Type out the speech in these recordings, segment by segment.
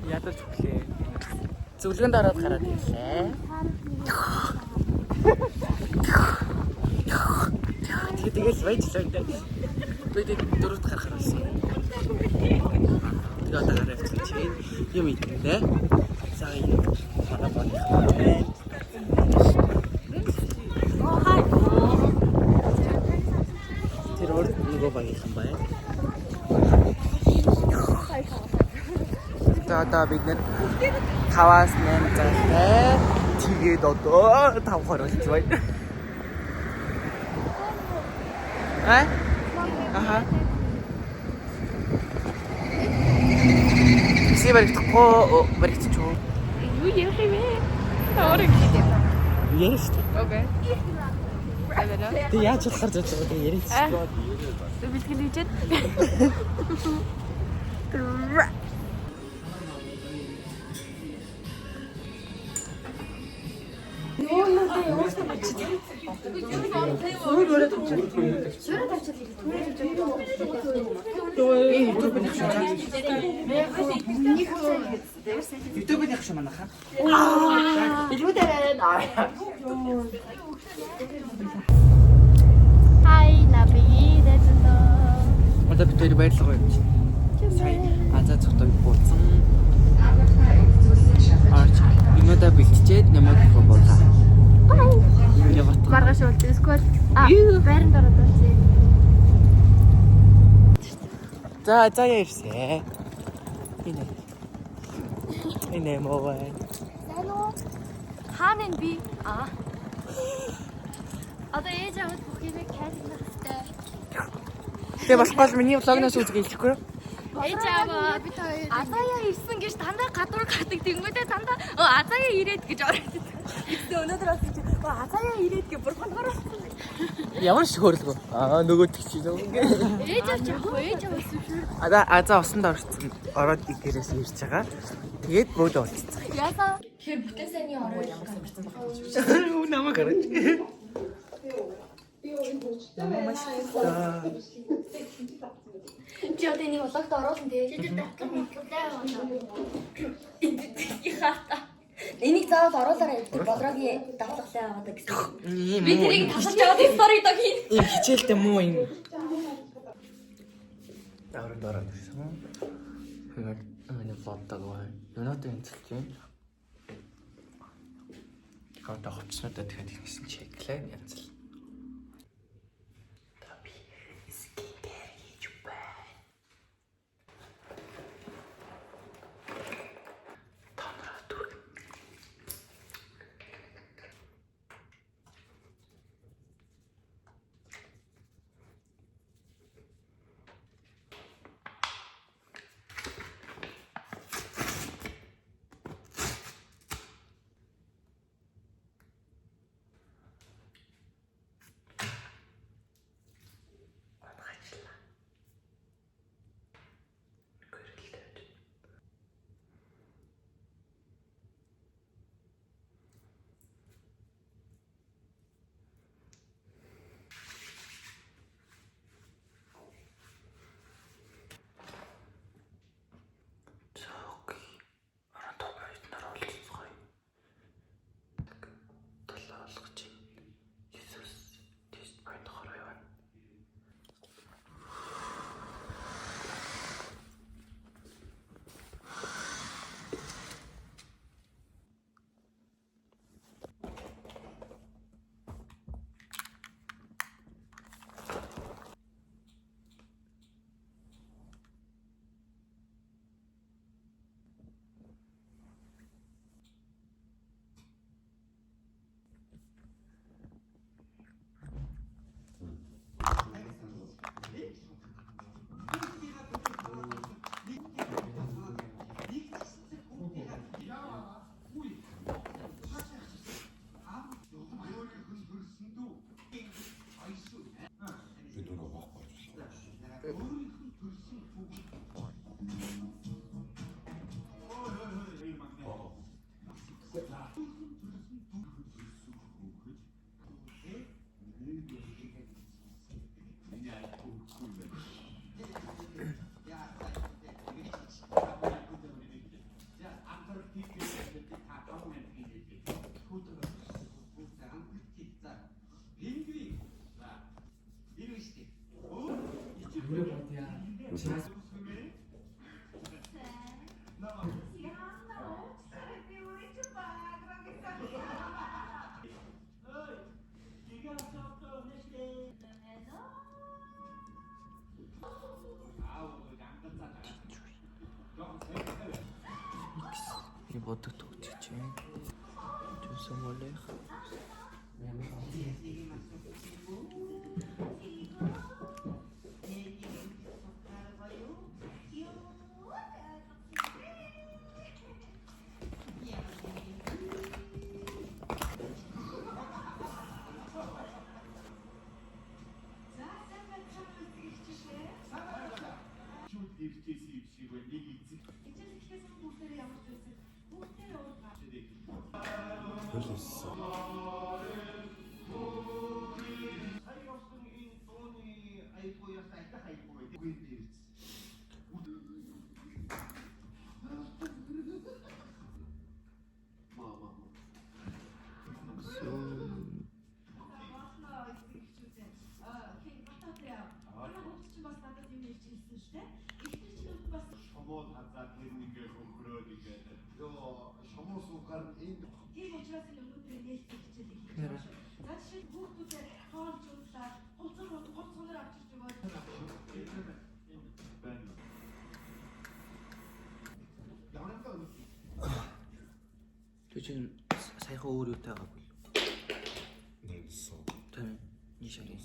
Ядаж өглөө. Зөвлөгөөнд ороод гараад ирлээ. Тэгэл баяжлаа энэ. Бид дөрөвд гарах болсон. Тэгээд одоо гараад ирчихээ. Юм идэндээ. За энэ хана бод. Тэр өөр нөгөө багийнхан байна. Одоо бид нэр 5-аас 8 цагтай тэгээд одоо 5 хоролж байна. Аха. Си баригдчих уу? Юу ярих юм бэ? Орог. Ярих. Окей. Тэ яаж гарч ирж байгаа вэ? Ярих. Бэлгэлээчээд. 유튜브에 혹시 만나가? Hi, навигатор. Одоо бид хоёр баярлалаа юм чи. Азаа цогтой бууцсан. Арч инოდა бэлтчихэд намайг боолаа. Яваад Маргааш уулзсан. Сквер. Байранд ороод ирсэн. за яарсэ. Энэ моваа. Сайн уу? Хаана би? Одоо ээж аваад бүх юм кайднах хэрэгтэй. Тэгээ болохгүй миний влогноос үзгээ хэлчихгүй юу? Ээж аваа бид хоёр Азаяа ирсэн гэж дандаа гадуур гардаг тэнгүүтээ дандаа Азаяа ирээд гэж ороод идэв. Тэгсэн өнөөдөр бас чи Азаяа ирээд гэж бурхан гаргасан. Ямар ч хөрлөгөө. Нөгөөдөг чи нөө. Ээж авч явахгүй ээж авсан шүү. Азаа усанд ороод игээрээс ирж байгаа. Тэгээд бөөд болчихсон. Ясаа тэр бүтэн сайны ороо ямар сонирхсан байна. Намаа гарч. Намаа машинта. Чи одоо нэг влогт оруулсан тэгээ. Чи тэр дахин хата. Энийг заавал оруулаарай. Тэр болрогийн давтгалаа аваад гэсэн. Би тэрийг тасалж аваад стори дог хийн. Ийм хичээлтэй муу юм. Даврын дараа гэсэн. Тэгээд энэ фотог бай. Юунаатай энцэлж байна. Одоо хоцсноо дахиад хийсэн чеклээ янзл. 이 뭐도 독지지. 좀 원래. Тийм учраас энэ өнөөдрийн нээлттэй хичээлийг хийж байна. За жишээ нь хүүхдүүдээр хоол жуулаад голцгоноор авчирч өгөөд 저 지금 사이가 오류다가 냈어. 저는 이 시간에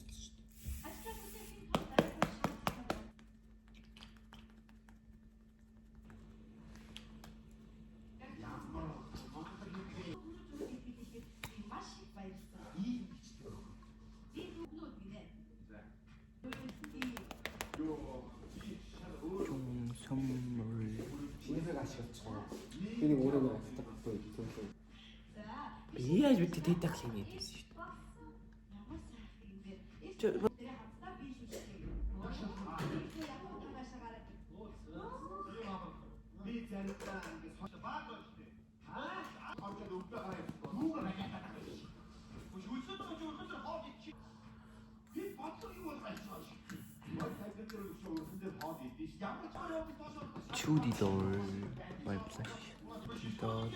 좀 선물 집에 가시겠죠. 근데 오래는 after 갖고 있고. 이해하지 못해 대딱 생각이 됐어. 저 주디돌 말부터 주디돌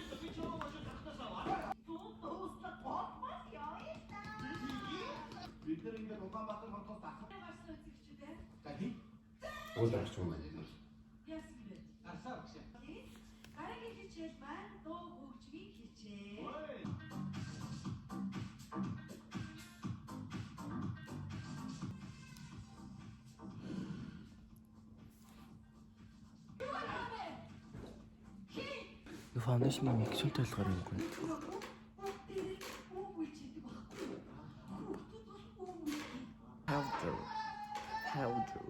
오늘 날씨 좋은 날이야. Дараагийн хичээл маань дуу хөгжмийн хичээл. 이 파운데이션 액션 텔 가는 거. Powder.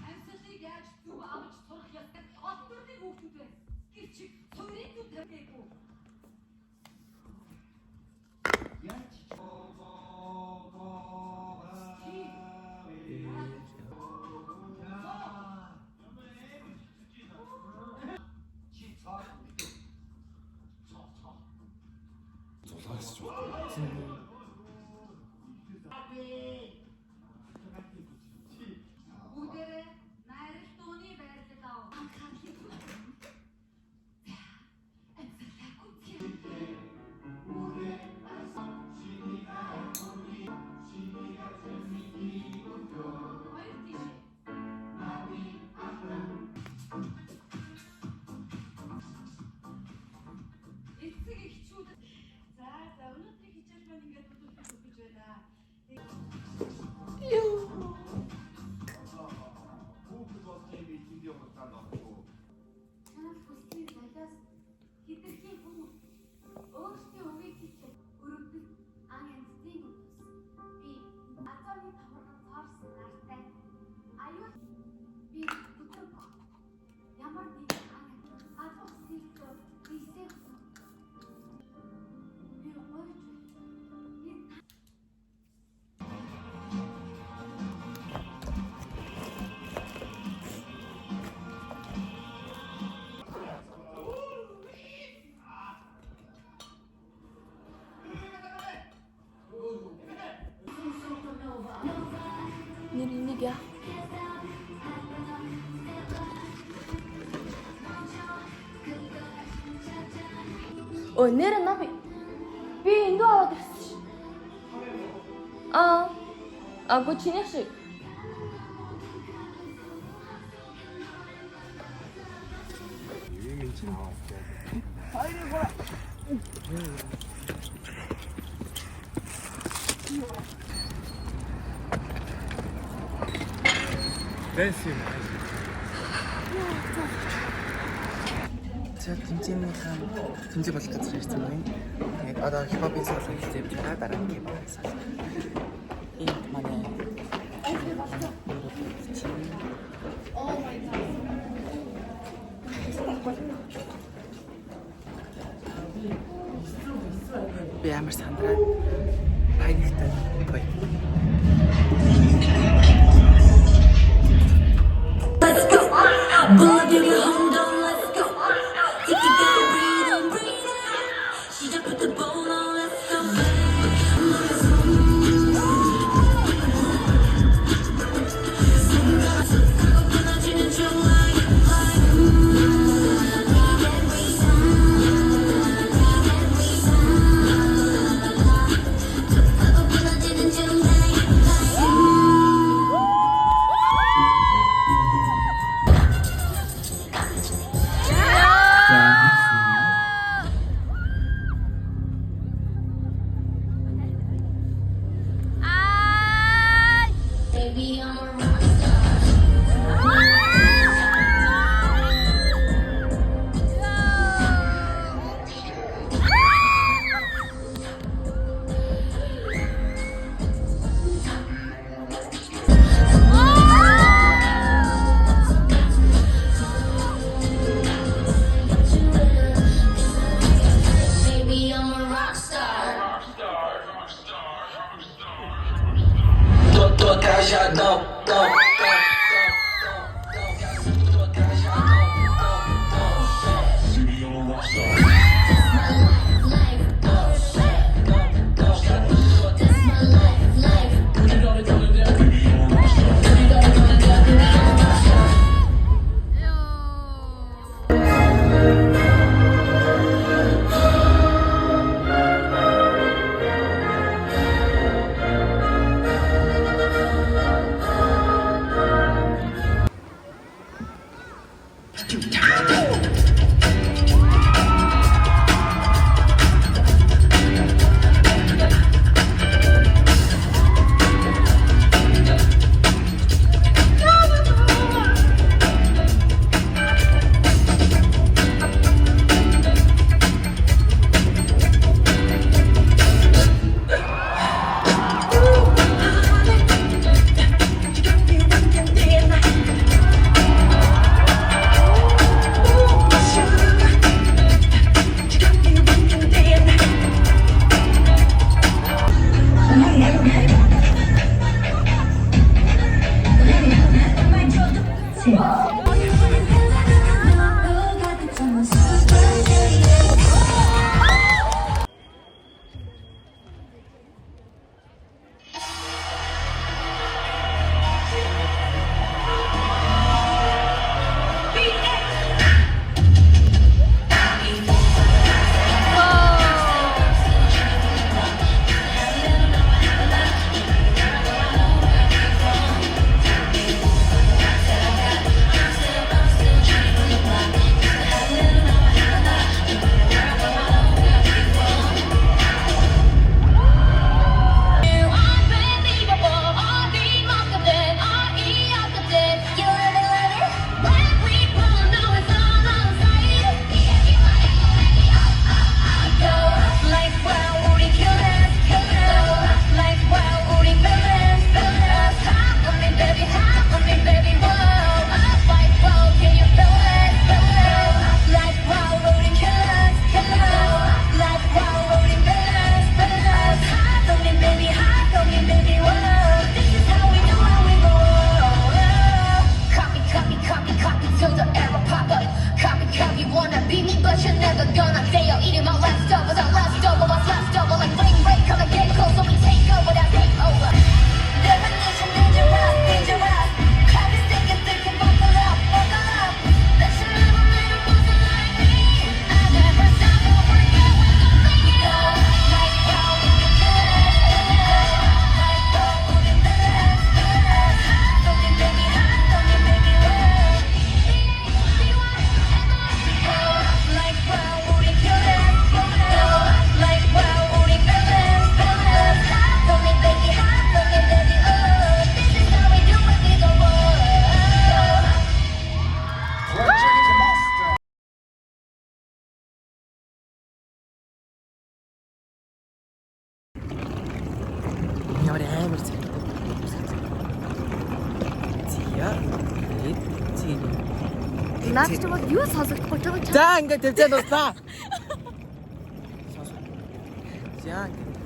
Амьсгалыг яаж зүг авч сурах ёстой хот төрлийн хүүхдүүдээ гэрчиг суурийг үтгээгүү. 저 사실 좀. видео. Ой, нэр наби. Би энд аваад ирсэн ш. Гоо чиний шиг. 유민지 나와. 댄스. 제가 김치 болох гэж ирсэн юм. Тэгээд одоо хипхопын сонсож үзэж байгаа дараа нь хипхопээс. Энэ манай би амар сандраа баяртай бай. Let's go. Boy, give me home, don't let's go. Take it down, breathe on, breathe on. She just put the bone on, let's go. Baby, I'm a rock star. Baby, I'm a rock star. Tô trajadão, Наад чи бол юу сонсогдохгүй байгаа ч. За ингээд төвчээд дуслаа. За ингээд